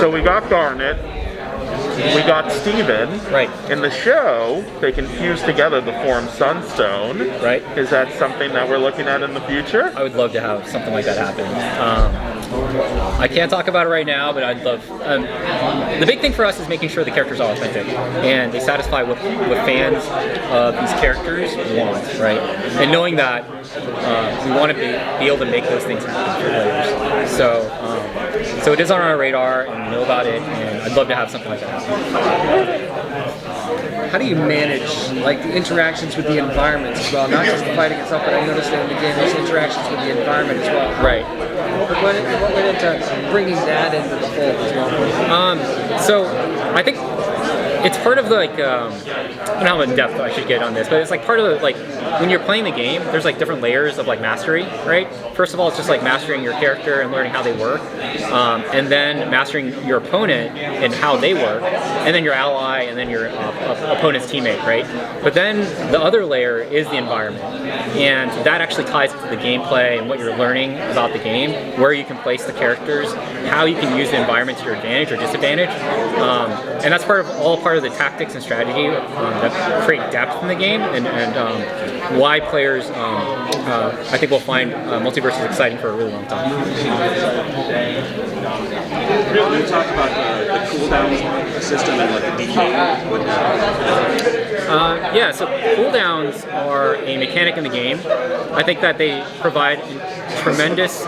So we got Garnet. We got Steven. Right. In the show, they can fuse together to form Sunstone. Right. Is that something that we're looking at in the future? I would love to have something like that happen. I can't talk about it right now, but I'd love... the big thing for us is making sure the characters are authentic and they satisfy what fans of these characters want, right? And knowing that we want to be able to make those things happen for players. So it is on our radar, and we know about it, and I'd love to have something like that happen. How do you manage like the interactions with the environment as well? Not just the fighting itself, but I noticed that in the game there's interactions with the environment as well. Right. What went into bringing that into the fold as well? So I think it's part of the, like, I don't know how in depth I should get on this, but it's like part of the, like, when you're playing the game, there's like different layers of like mastery, right? First of all, it's just like mastering your character and learning how they work, and then mastering your opponent and how they work, and then your ally, and then your opponent's teammate, right? But then the other layer is the environment, and that actually ties into the gameplay and what you're learning about the game, where you can place the characters, how you can use the environment to your advantage or disadvantage, and that's part of the tactics and strategy that create depth in the game, and why players, I think, will find MultiVersus exciting for a really long time. Can you talk about the Cooldown system and like the decay? Yeah, so cooldowns are a mechanic in the game. I think that they provide tremendous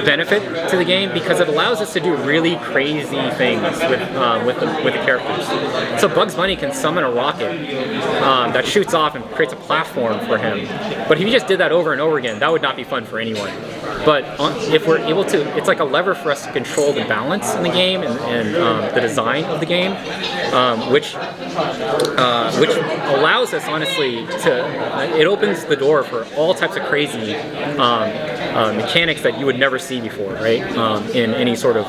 benefit to the game because it allows us to do really crazy things with the characters. So Bugs Bunny can summon a rocket that shoots off and creates a platform for him. But if you just did that over and over again, that would not be fun for anyone. But if we're able to, it's like a lever for us to control the balance in the game and the design of the game, which allows us, honestly, to, it opens the door for all types of crazy mechanics that you would never see before, right? In any sort of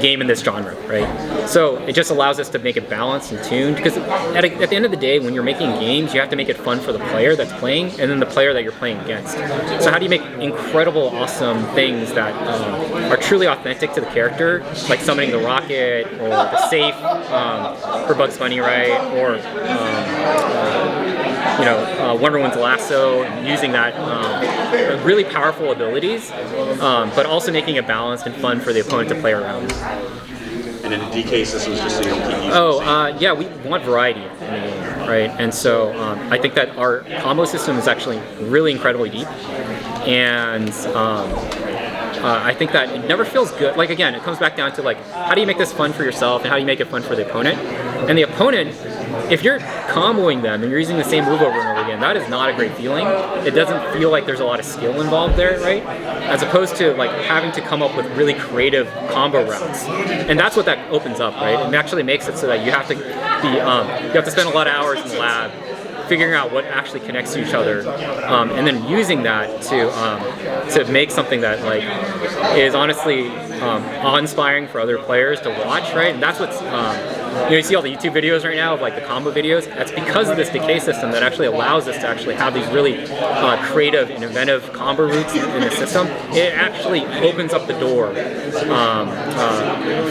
game in this genre, right? So it just allows us to make it balanced and tuned, because at the end of the day, when you're making games, you have to make it fun for the player that's playing and then the player that you're playing against. So how do you make incredible, awesome things that are truly authentic to the character, like summoning the rocket or the safe for Bugs Bunny, right? Or Wonder Woman's lasso, and using that really powerful abilities, but also making it balanced and fun for the opponent to play around. And in a DK system, it's just so you don't keep using yeah, we want variety in the game, right? And so I think that our combo system is actually really incredibly deep, and I think that it never feels good. Like, again, it comes back down to, like, how do you make this fun for yourself and how do you make it fun for the opponent? And the opponent, if you're comboing them and you're using the same move over and over again, that is not a great feeling. It doesn't feel like there's a lot of skill involved there, right? As opposed to, like, having to come up with really creative combo routes. And that's what that opens up, right? It actually makes it so that you have to be, you have to spend a lot of hours in the lab figuring out what actually connects to each other, and then using that to make something that, like, is honestly awe-inspiring for other players to watch, right? And that's what's you see all the YouTube videos right now of, like, the combo videos. That's because of this decay system that actually allows us to actually have these really creative and inventive combo routes in the system. It actually opens up the door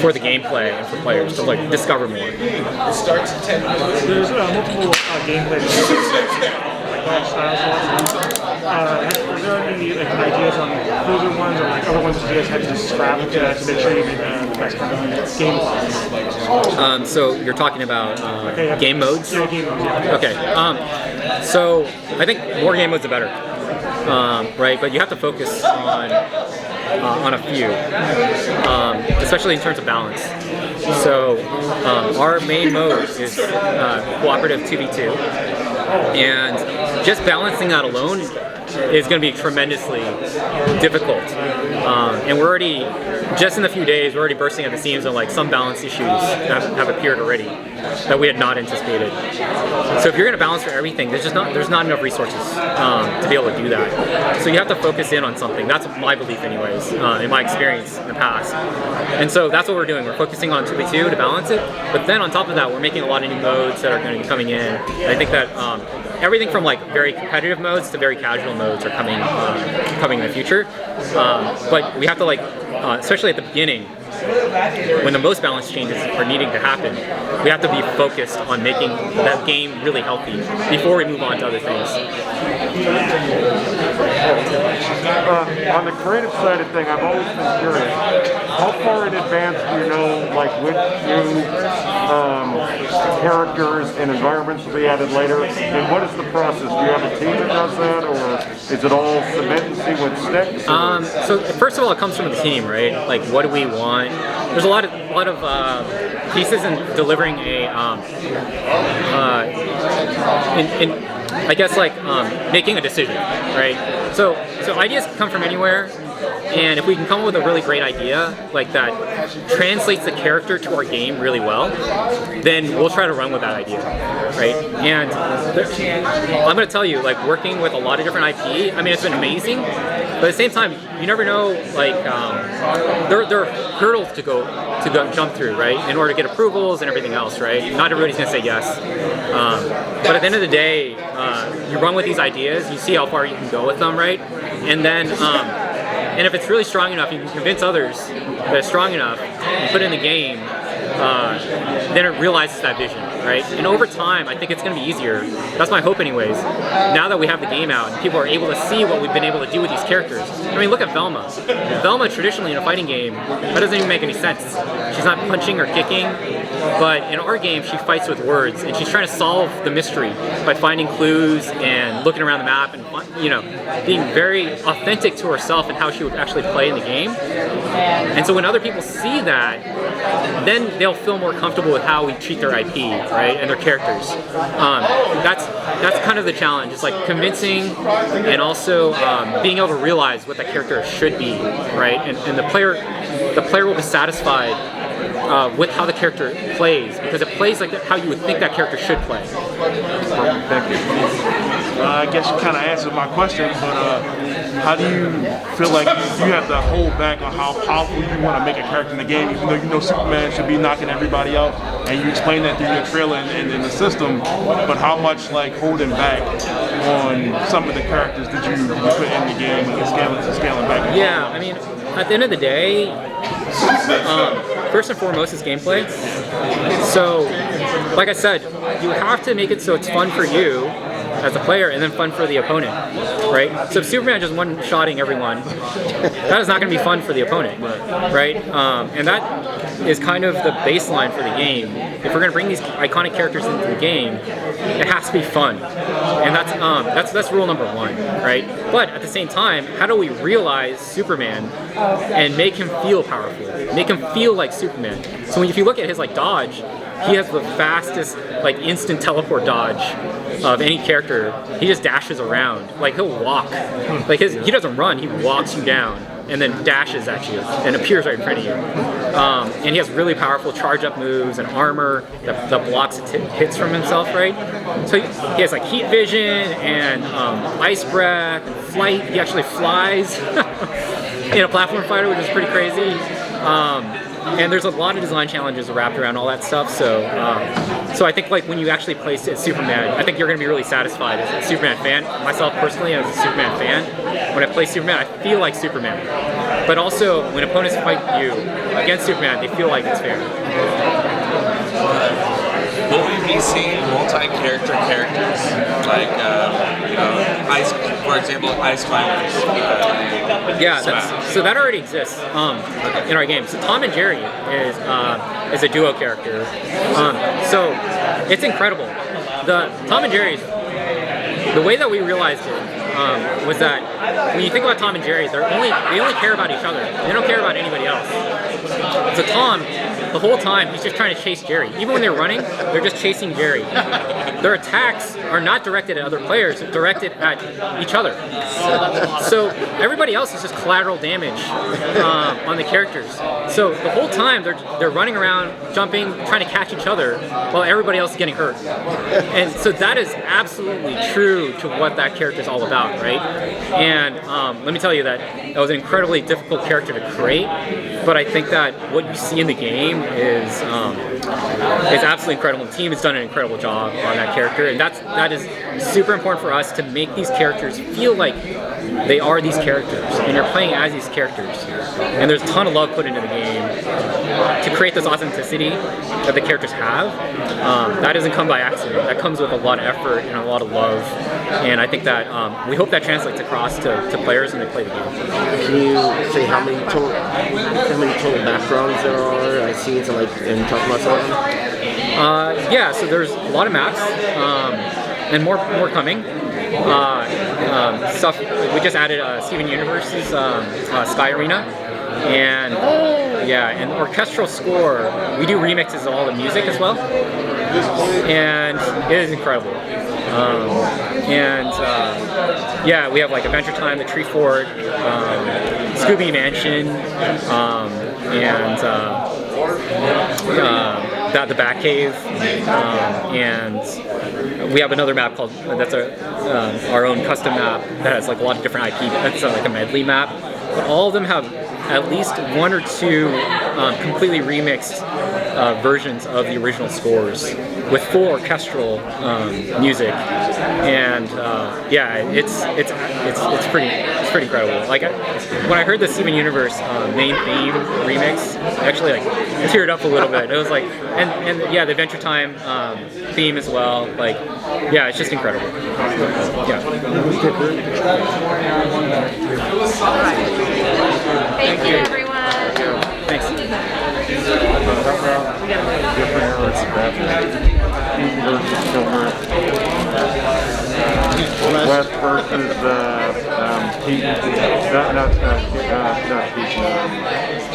for the gameplay and for players to, like, discover more. It starts at 10. There's multiple gameplay styles. Is there any ideas on closer ones or like other ones that you guys had to scrap to make sure you make the best game? So you're talking about game modes? Yeah, game modes. Yeah. Okay. So I think more game modes are better, right? But you have to focus on a few, especially in terms of balance. So our main mode is cooperative 2v2, and just balancing that alone is going to be tremendously difficult. And we're already, just in a few days, we're already bursting at the seams on, like, some balance issues that have appeared already that we had not anticipated. So if you're going to balance for everything, there's not enough resources to be able to do that. So you have to focus in on something. That's my belief, anyways, in my experience in the past. And so that's what we're doing. We're focusing on 2v2 to balance it, but then on top of that, we're making a lot of new modes that are going to be coming in. And I think that everything from, like, very competitive modes to very casual modes are coming in the future. But we have to, like, especially at the beginning, when the most balanced changes are needing to happen, we have to be focused on making that game really healthy before we move on to other things. On the creative side of thing, I've always been curious. How far in advance do you know, like, which new characters and environments will be added later? And what is the process? Do you have a team that does that, or is it all submit and see what sticks? So first of all, it comes from the team, right? Like, what do we want? There's a lot of pieces in delivering a I guess like making a decision, right? So ideas come from anywhere, and if we can come up with a really great idea like that translates the character to our game really well, then we'll try to run with that idea, right? And I'm going to tell you, like, working with a lot of different IP, I mean, it's been amazing, but at the same time, you never know, like, there are hurdles to go jump through, right? In order to get approvals and everything else, right? Not everybody's going to say yes. But at the end of the day, you run with these ideas, you see how far you can go with them, right? And then, and if it's really strong enough, you can convince others that it's strong enough and put it in the game, then it realizes that vision, right? And over time, I think it's going to be easier. That's my hope anyways. Now that we have the game out and people are able to see what we've been able to do with these characters. I mean, look at Velma. Velma, traditionally in a fighting game, that doesn't even make any sense. She's not punching or kicking, but in our game, she fights with words, and she's trying to solve the mystery by finding clues and looking around the map and, you know, being very authentic to herself and how she would actually play in the game. And so when other people see that, then they'll feel more comfortable with how we treat their IP, right, and their characters. That's kind of the challenge. It's like convincing and also being able to realize what that character should be, right? And the player will be satisfied with how the character plays, because it plays like how you would think that character should play. Thank you. I guess you kind of answered my question, but how do you feel like you have to hold back on how powerful you want to make a character in the game, even though you know Superman should be knocking everybody out, and you explain that through your trailer and in the system, but how much like holding back on some of the characters that you put in the game and scaling back? Yeah, I mean, at the end of the day, first and foremost is gameplay. So, like I said, you have to make it so it's fun for you as a player and then fun for the opponent, right? So if Superman just one-shotting everyone, that is not going to be fun for the opponent, right? And that is kind of the baseline for the game. If we're going to bring these iconic characters into the game, it has to be fun, and that's rule number one, right? But at the same time, how do we realize Superman and make him feel powerful, make him feel like Superman? So if you look at his like dodge, he has the fastest like instant teleport dodge of any character. He just dashes around, like he'll walk, like he doesn't run, he walks you down and then dashes at you and appears right in front of you. And he has really powerful charge up moves and armor that blocks hits from himself, right? So he has like heat vision and ice breath and flight. He actually flies in a platform fighter, which is pretty crazy. And there's a lot of design challenges wrapped around all that stuff. So I think like when you actually play Superman, I think you're going to be really satisfied as a Superman fan. Myself personally, as a Superman fan, when I play Superman, I feel like Superman. But also, when opponents fight you against Superman, they feel like it's fair. Will we be seeing multi-character characters like, ice, for example, ice climbers? Yeah, so that already exists in our game. So Tom and Jerry is a duo character. So it's incredible. The Tom and Jerry's, the way that we realized it was that when you think about Tom and Jerry, they only care about each other. They don't care about anybody else. So Tom, the whole time, he's just trying to chase Jerry. Even when they're running, they're just chasing Jerry. Their attacks are not directed at other players, they're directed at each other. So everybody else is just collateral damage on the characters. So the whole time, they're running around, jumping, trying to catch each other, while everybody else is getting hurt. And so that is absolutely true to what that character is all about, right? And let me tell you that was an incredibly difficult character to create, but I think that what you see in the game is absolutely incredible. The team has done an incredible job on that character, and that is super important for us to make these characters feel like they are these characters, and you're playing as these characters. And there's a ton of love put into the game to create this authenticity that the characters have. That doesn't come by accident. That comes with a lot of effort and a lot of love. And I think that we hope that translates across to players when they play the game. Can you say how many total backgrounds there are? I see it's like, and talk about some of them. Yeah, so there's a lot of maps, and more coming. Stuff we just added Steven Universe's Sky Arena, and yeah, and orchestral score. We do remixes of all the music as well, and it is incredible. Yeah, we have like Adventure Time, the Tree Fort, Scooby Mansion, and the Batcave, and we have another map called that's our own custom map that has like a lot of different IP. That's like a medley map, but all of them have at least one or two completely remixed versions of the original scores with full orchestral music, and yeah, it's pretty incredible. Like when I heard the Steven Universe main theme remix, I actually like teared up a little bit. It was like, and yeah, the Adventure Time theme as well. Like, yeah, it's just incredible. Yeah. Thank you, everyone. Thanks. West versus Pete. Not Pete.